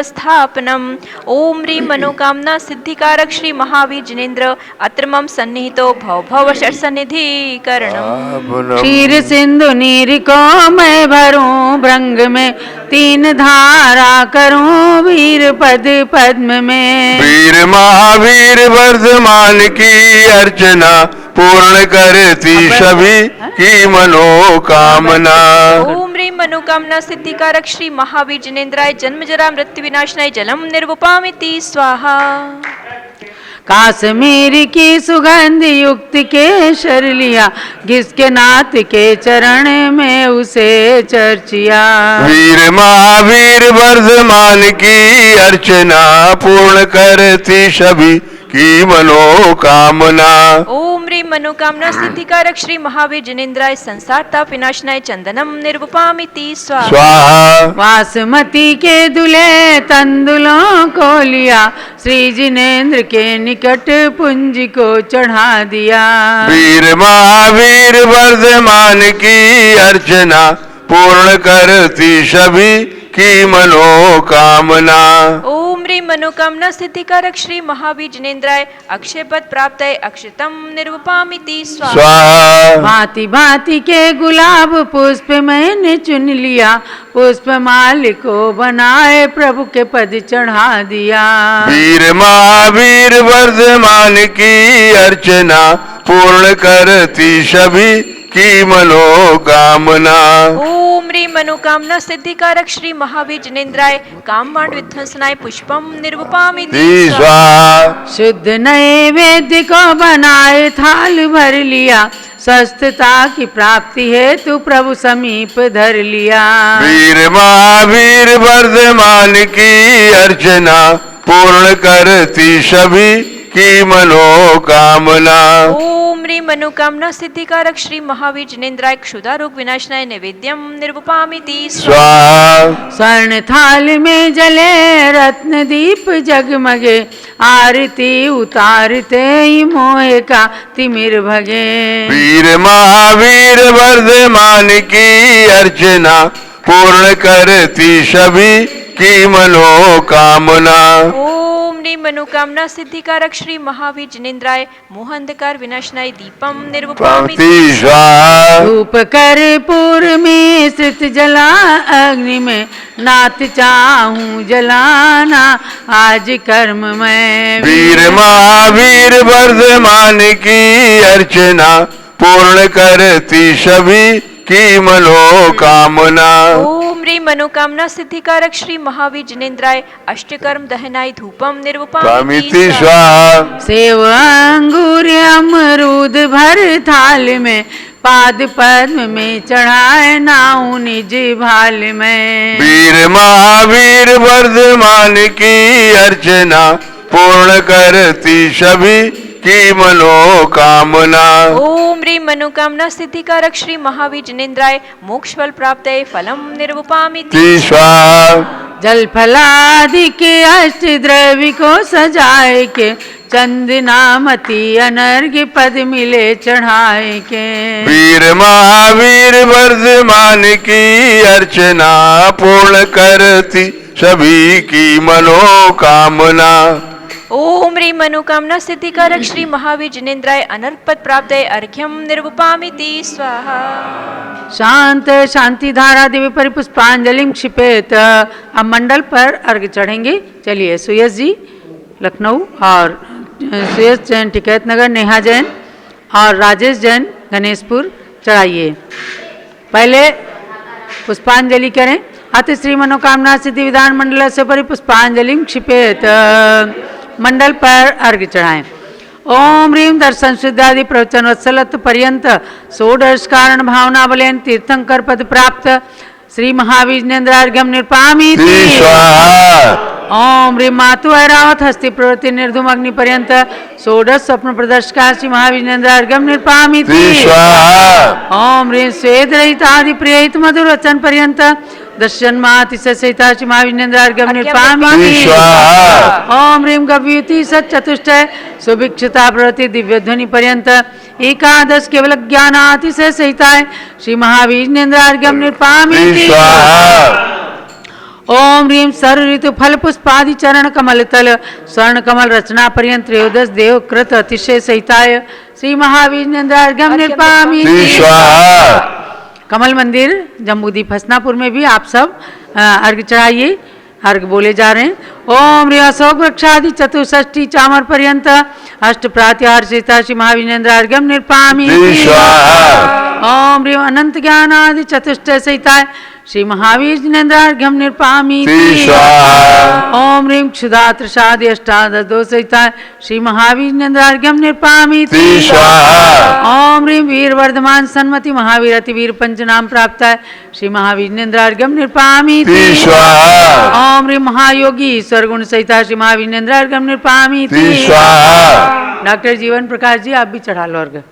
स्थापनम। ओम ह्रीं मनोकामना सिद्धिकारक श्री महावीर जिनेन्द्र अत्र मम सन्निहितो भव सन्निधिकरणम। क्षीर सिंधु नीर को मैं भरूं भृंग में, 3 धारा करूं वीर पद पद्म में। वीर महावीर वर्धमान की अर्चना, पूर्ण करती सभी की मनोकामना। ओम ह्रीं मनोकामना सिद्धिकारक श्री महावीर जिनेन्द्राय जन्म जरा मृत्यु विनाशनाय जलम निर्वपामिति स्वाहा। काश्मीर की सुगंध युक्त केसर लिया, जिसके नाथ के चरण में उसे चर्चिया। वीर महावीर वर्धमान की अर्चना, पूर्ण करती सभी की मनोकामना। ओम ह्रीं मनोकामना सिद्धिकारक श्री महावीर जिनेन्द्राय संसार ताप विनाशनाय चंदनम निर्वपामिति स्वाहा। वासमती के दुले तंदुलों को लिया, श्री जिनेन्द्र के निकट पुंज को चढ़ा दिया। वीर महावीर वर्धमान की अर्चना, पूर्ण करती सभी की मनोकामना। ओम ह्रीं मनोकामना सिद्धिकारक श्री महावीर जिनेन्द्राय अक्षय पद प्राप्त अक्षतम निर्वपामिति स्वाहा। भांति भांति के गुलाब पुष्प मैंने चुन लिया, पुष्प माल को बनाए प्रभु के पद चढ़ा दिया। वीर महावीर वर्धमान की अर्चना, पूर्ण करती सभी की मनोकामना। ओम ह्रीं मनोकामना सिद्धिकारक श्री महावीर जिनेन्द्राय कामवाण विध्वंसनाय पुष्पम निर्वपामि स्वाहा। शुद्ध नैवेद्य को बनाए थाल भर लिया, स्वस्थता की प्राप्ति हेतु प्रभु समीप धर लिया। वीर महावीर वर्धमान की अर्चना पूर्ण करती सभी की मनोकामना। ओम ह्रीं मनोकामना सिद्धिकारक श्री महावीर जिनेन्द्राय क्षुधा रोग विनाशनाय नैवेद्यम निर्वपामिति स्वाहा। स्वर्ण थाल में जले रत्न दीप जगमगे, आरती उतारते ही मोह का तिमिर भगे। वीर महावीर वर्धमान की अर्चना पूर्ण करती सभी की मनोकामना। ओम ह्रीं मनोकामना सिद्धिकारक श्री महावीर जिनेन्द्राय मोहांधकार विनाशनाय दीपम निर्वपामिति स्वाहा। धूप कर्पूर में श्रित जला अग्नि में, नाथ चाहूं जलाना आज कर्म में। वीर महावीर वर्धमान की अर्चना पूर्ण करती सभी की मनोकामना। ओम ह्रीं मनोकामना सिद्धिकारक श्री महावीर जिनेन्द्राय अष्टकर्म दहनाय धूपम निर्वपामिति स्वाहा। सेव अंगूर अमरूद भर थाल में, पाद पद्म में चढ़ाए नाऊ निज भाल में। वीर महावीर वर्धमान की अर्चना पूर्ण करती सभी की मनोकामना। ओम ह्रीं मनोकामना सिद्धिकारक श्री महावीर जिनेन्द्राय मोक्ष फल प्राप्त फलम निर्वपामिति स्वाहा। जल फलादि के अष्ट द्रव्य को सजाए के, चंदनामती अनर्घ्य पद मिले चढ़ाए के। वीर महावीर वर्धमान की अर्चना पूर्ण करती सभी की मनोकामना। ओम ह्रीं मनोकामना सिद्धिकारक श्री महावीर जिनेन्द्राय अनर्घ पद प्राप्त अर्घ्यम निर्वपामिति स्वाहा। शांत शांति धारा दिव्य परिपुष्पांजलि क्षिपेत। अब मंडल पर अर्घ चढ़ेंगे। चलिए सुयस जी लखनऊ और सुयस जैन टिकैत नगर, नेहा जैन और राजेश जैन गणेशपुर चढ़ाइए। पहले पुष्पांजलि करें। अति श्री मनोकामना सिद्धि विधान मंडल से परिपुष्पांजलि क्षिपेत। मंडल पर अर्घ चढ़ाएं। ओम ह्रीं दर्शन शुद्धादि प्रवचन वत्सलत्व पर्यंत षोडश कारण भावना बलेन तीर्थंकर पद प्राप्त श्री महावीर जिनेन्द्रार्घ्यम निर्वपामिति स्वाहा। ओम ह्रीं मातु ऐरावत हस्ति प्रवृत्ति निर्धूम अग्नि पर्यंत षोडश स्वप्न प्रदर्शका श्री महावीर जिनेन्द्रार्घ्यम निर्वपामिति स्वाहा। ओम ह्रीं स्वेद रहित आदि प्रियहित मधुर वचन पर्यंत दर्शन्मातिशय सहिता श्री महावीर जिनेन्द्रार्घ्यम निर्वपामिति स्वाहा। ओम ह्रीं गव्युति सच्चतुष्टय सुभिक्षता प्रवृत्ति दिव्य ध्वनि पर्यंत एकादश केवल ज्ञानातिशय सहिताय श्री महावीर जिनेन्द्रार्घ्यम निर्वपामिति स्वाहा। ओम ह्रीं सर्व ऋतु फल पुष्पादि चरण कमल तल स्वर्ण कमल रचना पर्यंत त्रयोदश देव कृत अतिशय सहिताय श्री महावीर जिनेन्द्रार्घ्यम निर्वपामिति स्वाहा। कमल मंदिर जम्बूदीप हसनापुर में भी आप सब अर्घ चढ़ाइए। अर्घ बोले जा रहे हैं। ओम ह्रीं अशोक वृक्षादि चतुष्षष्टि चामर पर्यंत अष्ट प्रातिहार सहिता श्री महावीर जिनेन्द्रार्घ्यम निर्वपामिति स्वाहा। ओम ह्रीं अनंत ज्ञानादि चतुष्टय सहिताय श्री महावीर जिनेन्द्रार्घ्यम निर्वपामिति स्वाहा। ओम ह्रीं क्षुधा तृषादि अष्टादश दोष सहिताय श्री महावीर जिनेन्द्रार्घ्यम निर्वपामिति स्वाहा। ओम ह्रीं वीर वर्धमान सन्मति महावीर अति वीर पंचनाम प्राप्ताय श्री महावीर जिनेन्द्रार्घ्यम निर्वपामिति स्वाहा। ओम ह्रीं महायोगी ईश्वर गुण सहिता श्री महावीर जिनेन्द्रार्घ्यम निर्वपामिति स्वाहा। डॉक्टर जीवन प्रकाश जी आप भी चढ़ा लो अर्घ।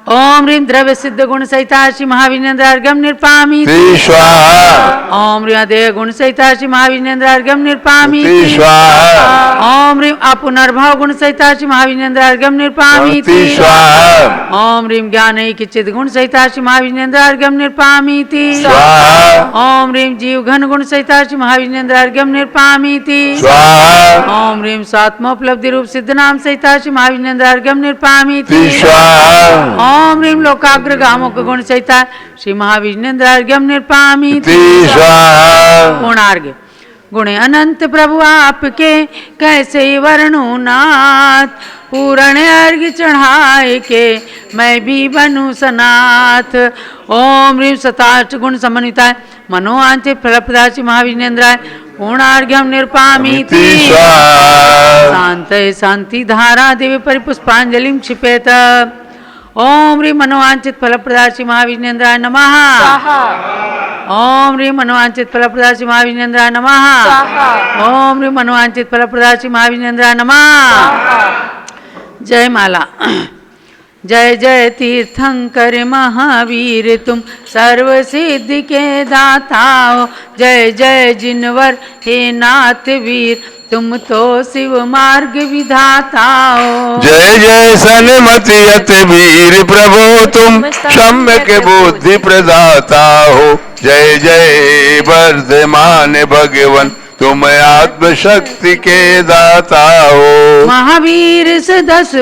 ओम ह्रीं द्रव्य सिद्ध गुण सहिता श्री महावीर जिनेन्द्रार्घ्यम निर्वपामिति स्वाहा। ओम ह्रीं अदेय गुण सहिता श्री महावीर जिनेन्द्रार्घ्यम निर्वपामिति स्वाहा। ओम ह्रीं अपुनर्भाव गुण सहिता श्री महावीर जिनेन्द्रार्घ्यम निर्वपामिति स्वाहा। ओम ह्रीं ज्ञान चिद गुण सहिता श्री महावीर जिनेन्द्रार्घ्यम निर्वपामिति स्वाहा। ओम ह्रीं जीव घन गुण सहिता श्री महावीर जिनेन्द्रार्घ्यम निर्वपामिति स्वाहा। ओम ह्रीं स्वात्मोपलब्धि रूप सिद्ध नाम सहिता श्री महावीर जिनेन्द्रार्घ्यम निर्वपामिति स्वाहा। ओम ह्रीं लोकाग्र गामोक गुण सहिता श्री महावीर जिनेन्द्रार्घ्यम निर्वपामिति स्वाहा। पूर्णार्घ्य। गुण अनंत प्रभु आपके कैसे वर्णू नाथ। पूर्ण अर्घ्य चढ़ाए के मैं भी बनूं सनाथ। ओम ह्रीं सताष्ट गुण समन्विताय मनोवांछित फलप्रदायि महाविनेन्द्राय पूर्णार्घ्यम निरुपामीति शांत शांति धारा देवी परिपुष्पांजलिं क्षिपेत। ओम ह्रीं मनोवांछित फलप्रदायि महाविनेन्द्राय नमः। ओम ह्रीं मनोवांछित फलप्रदायि महाविनेन्द्राय नमः। ओम ह्रीं मनोवांछित फलप्रदायि महाविनेन्द्राय नमः। जय माला। जय जय तीर्थंकर महावीर तुम सर्व सिद्धि के दाता हो। जय जय जिनवर हे नाथ वीर तुम तो शिव मार्ग विधाता हो। जय जय सन्मति अति वीर प्रभु तुम सम्यक बुद्धि प्रदाता हो। जय जय वर्धमान भगवन तुम आत्मशक्ति के दाता हो। महावीर से 10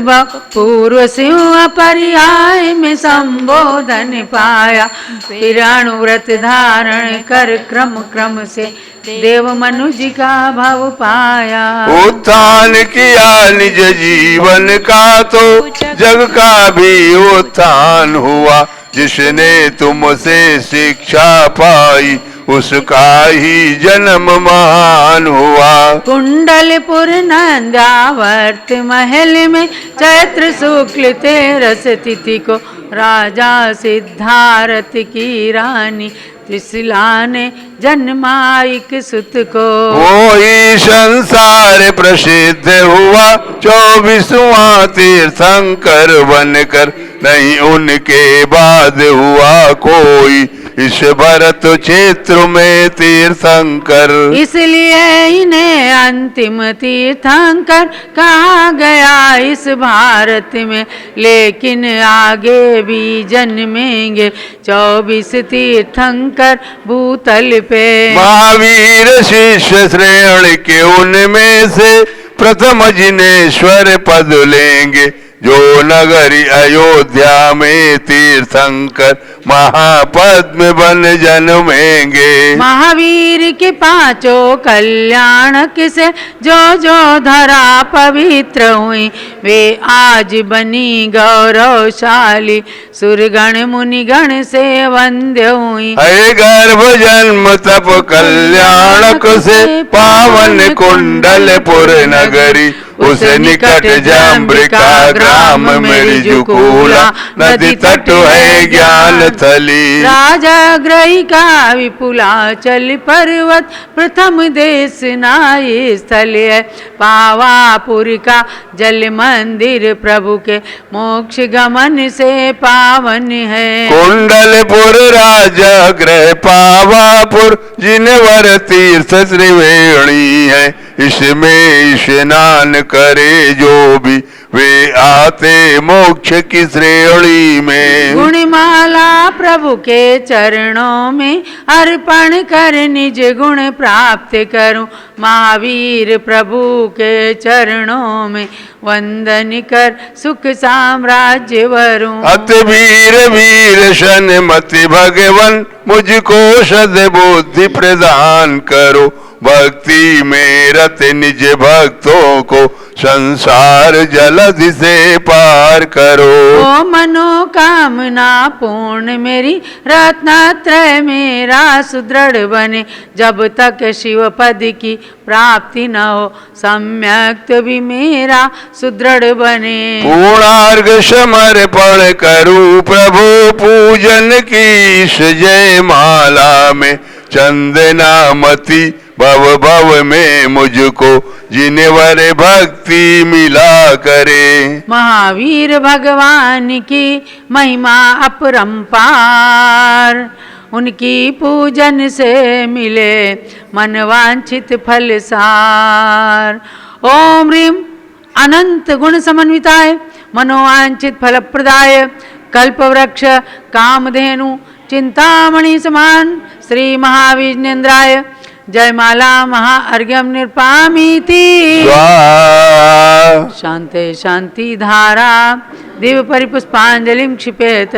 पूर्व सिंह पर्याय में संबोधन पाया। फिर अणुव्रत धारण कर क्रम क्रम से देव मनुज का भव पाया। उत्थान किया निज जीवन का तो जग का भी उत्थान हुआ। जिसने तुमसे शिक्षा पाई उसका ही जन्म महान हुआ। कुंडलपुर नंदावर्त महल में चैत्र शुक्ल 13 तिथि को राजा सिद्धार्थ की रानी त्रिशिला ने जन्मायिक सुत को। वो ही संसार प्रसिद्ध हुआ 24वां तीर्थंकर बनकर। नहीं उनके बाद हुआ कोई इस भरत क्षेत्र में तीर्थंकर। इसलिए इन्हें अंतिम तीर्थंकर कहा गया इस भारत में। लेकिन आगे भी जन्मेंगे 24 तीर्थंकर भूतल पे। महावीर शिष्य श्रेणी के उनमें से प्रथम जिनेश्वर पद लेंगे। जो नगरी अयोध्या में तीर्थंकर महापद्म बन जन्मेंगे। महावीर के 5 कल्याणक से जो जो धरा पवित्र हुई वे आज बनी गौरवशाली सुरगण मुनिगण से वंद्य हुई। है गर्भ जन्म तप कल्याणक से पावन कुंडलपुर नगरी। उस निकट जाम्बिका ग्राम मेरी जुकूला नदी तट है ज्ञान थली। राजा ग्रही का विपुलाचल पर्वत प्रथम देश नाई स्थल है। पावापुर का जल मंदिर प्रभु के मोक्ष गमन से पावन है। कुंडलपुर राजा ग्रह पावापुर जिनवर तीर्थ त्रिवेणी है। इसमें स्नान करे जो भी वे आते मोक्ष की श्रेणी में। गुणमाला प्रभु के चरणों में अर्पण कर निज गुण प्राप्त करूं। महावीर प्रभु के चरणों में वंदन कर सुख साम्राज्य वरूं। अति वीर वीर सन्मति भगवन मुझको सद्बुद्धि प्रदान करो। भक्ति में रत निज भक्तों को संसार जलधि से पार करो। ओ मनोकामना पूर्ण मेरी रत्नत्रय मेरा सुदृढ़ बने। जब तक शिव पद की प्राप्ति न हो सम्यक भी मेरा सुदृढ़ बने। पूर्णार्घ समर्पण करूं प्रभु पूजन की इस जय माला में। चंदनामती भव भव में मुझको जिनवर भक्ति मिला करे। महावीर भगवान की महिमा अपरंपार उनकी पूजन से मिले मनवांछित फल सार। ओम ह्रीं अनंत गुण समन्विताय मनोवांछित फल प्रदाय कल्पवृक्ष कामधेनु चिंतामणि समान श्री महाविज्ञेन्द्राय जयमाला महाअर्घ्यम निरुपामीति। शांति शांति धारा दिव्य परिपुष्पांजलिं क्षिपेत।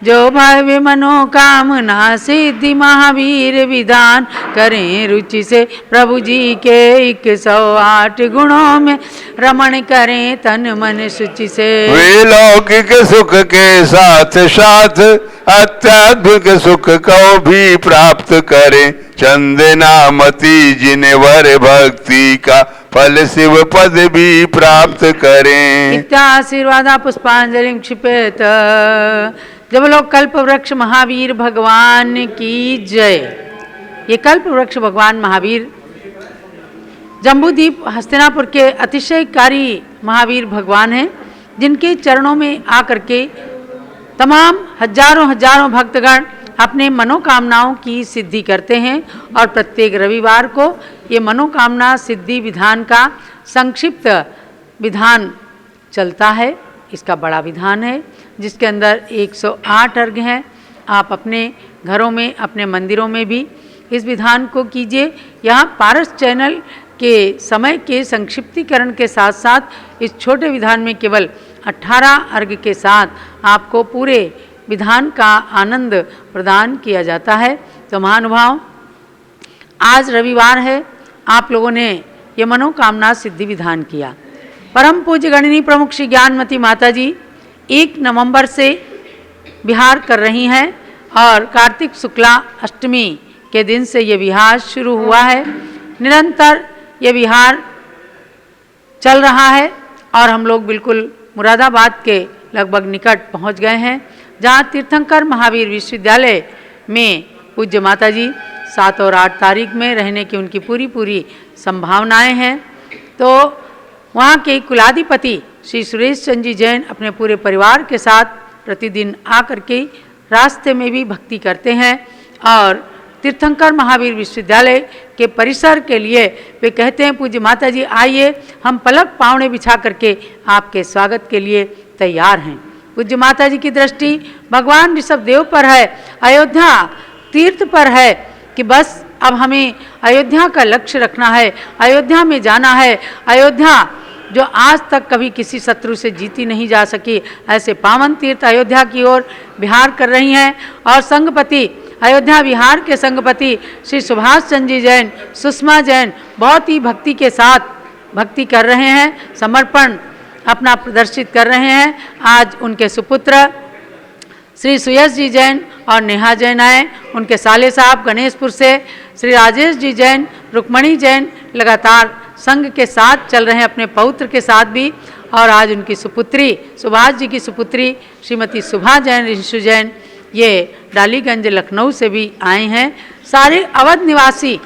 जो भावे मनोकामना सिद्धि महावीर विधान करें रुचि से प्रभु जी के 108 गुणों में रमण करें तन मन शुचि से। वे लौकिक सुख के साथ साथ अत्यात्मिक सुख को भी प्राप्त करें चंदनामति जिन्हें वर भक्ति का फल शिव पद भी प्राप्त करें। इत्याशीर्वादा पुष्पांजलि क्षिपेत। जब लोग कल्प वृक्ष महावीर भगवान की जय। ये कल्प वृक्ष भगवान महावीर जम्बूद्वीप हस्तिनापुर के अतिशयकारी महावीर भगवान हैं, जिनके चरणों में आकर के तमाम हजारों भक्तगण अपने मनोकामनाओं की सिद्धि करते हैं। और प्रत्येक रविवार को ये मनोकामना सिद्धि विधान का संक्षिप्त विधान चलता है। इसका बड़ा विधान है जिसके अंदर 108 अर्घ हैं। आप अपने घरों में, अपने मंदिरों में भी इस विधान को कीजिए। यहाँ पारस चैनल के समय के संक्षिप्तीकरण के साथ साथ इस छोटे विधान में केवल 18 अर्घ के साथ आपको पूरे विधान का आनंद प्रदान किया जाता है। तो महानुभाव, आज रविवार है, आप लोगों ने ये मनोकामना सिद्धि विधान किया। परम पूज्य गणिनी प्रमुख श्री ज्ञानमती माता जी 1 नवंबर से विहार कर रही हैं और कार्तिक शुक्ला अष्टमी के दिन से ये विहार शुरू हुआ है। निरंतर ये विहार चल रहा है और हम लोग बिल्कुल मुरादाबाद के लगभग निकट पहुंच गए हैं, जहां तीर्थंकर महावीर विश्वविद्यालय में पूज्य माता जी 7 और 8 तारीख में रहने की उनकी पूरी संभावनाएं हैं। तो वहाँ के कुलाधिपति श्री सुरेश चंद्र जी जैन अपने पूरे परिवार के साथ प्रतिदिन आकर के रास्ते में भी भक्ति करते हैं और तीर्थंकर महावीर विश्वविद्यालय के परिसर के लिए वे कहते हैं, पूज्य माता जी आइए, हम पलक पावने बिछा करके आपके स्वागत के लिए तैयार हैं। पूज्य माता जी की दृष्टि भगवान ऋषभदेव पर है, अयोध्या तीर्थ पर है कि बस अब हमें अयोध्या का लक्ष्य रखना है, अयोध्या में जाना है। अयोध्या जो आज तक कभी किसी शत्रु से जीती नहीं जा सकी, ऐसे पावन तीर्थ अयोध्या की ओर विहार कर रही हैं। और संघपति, अयोध्या विहार के संघपति श्री सुभाष चंद्र जी जैन, सुषमा जैन बहुत ही भक्ति के साथ भक्ति कर रहे हैं, समर्पण अपना प्रदर्शित कर रहे हैं। आज उनके सुपुत्र श्री सुयश जी जैन और नेहा जैन आए, उनके साले साहब गणेशपुर से श्री राजेश जी जैन, रुक्मणी जैन लगातार संघ के साथ चल रहे हैं, अपने पौत्र के साथ भी। और आज उनकी सुपुत्री, सुभाष जी की सुपुत्री श्रीमती सुभा जैन, ऋषु जैन, ये डालीगंज लखनऊ से भी आए हैं। सारे अवध निवासी